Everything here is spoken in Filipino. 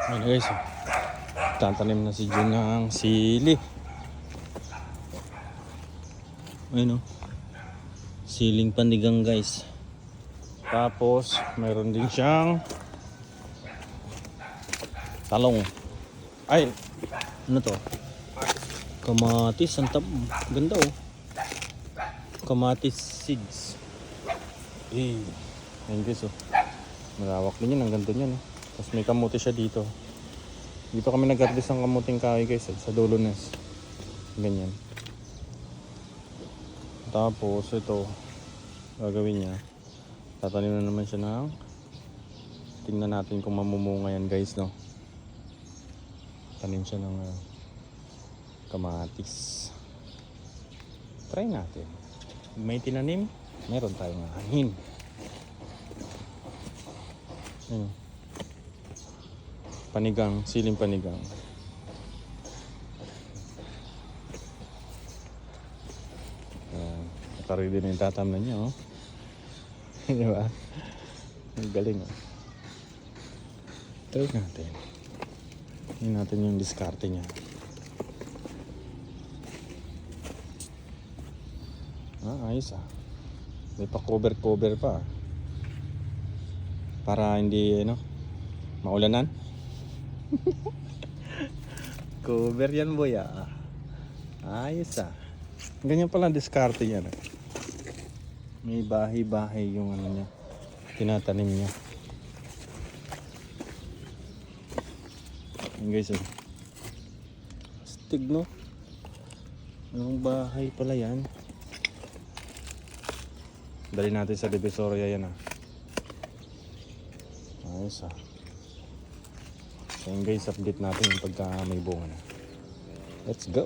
Ayun guys, tatanim na si Jun ng sili. Ayun o, siling panigang guys. Tapos mayroon din siyang talong. Ay, ano to? Kamatis, ang ganda oh. Kamatis seeds. Ayun guys oh, malawak din yan, ang ganda niyan oh. Tapos may kamuti siya dito. Dito kami nag-harvest ng kamuting kahoy guys sa dulo nes. Ganyan. Tapos ito, gagawin niya, tatanim na naman siya ng, tingnan natin kung mamumunga yan guys no. Tanim siya ng kamatis. Try natin. May tinanim, meron tayong ahin. Panigang, siling panigang. Nakari din yung tatamnan niya oh. Di ba? Ang galing oh. Try natin. Tingnan natin yung diskarte niya. Ayos ah. May pa cover pa. Para hindi maulanan. Cover yan boy ah. Ayos ah. Ganyan pala diskarte niya. May bahay-bahay yung niya. Tinatanim niya. Ayan guys oh. Astig no. Yung bahay pala yan. Dali natin sa Divisoria yan ah. Ayos ah. So yun guys, update natin yung pagka may bunga na. Let's go!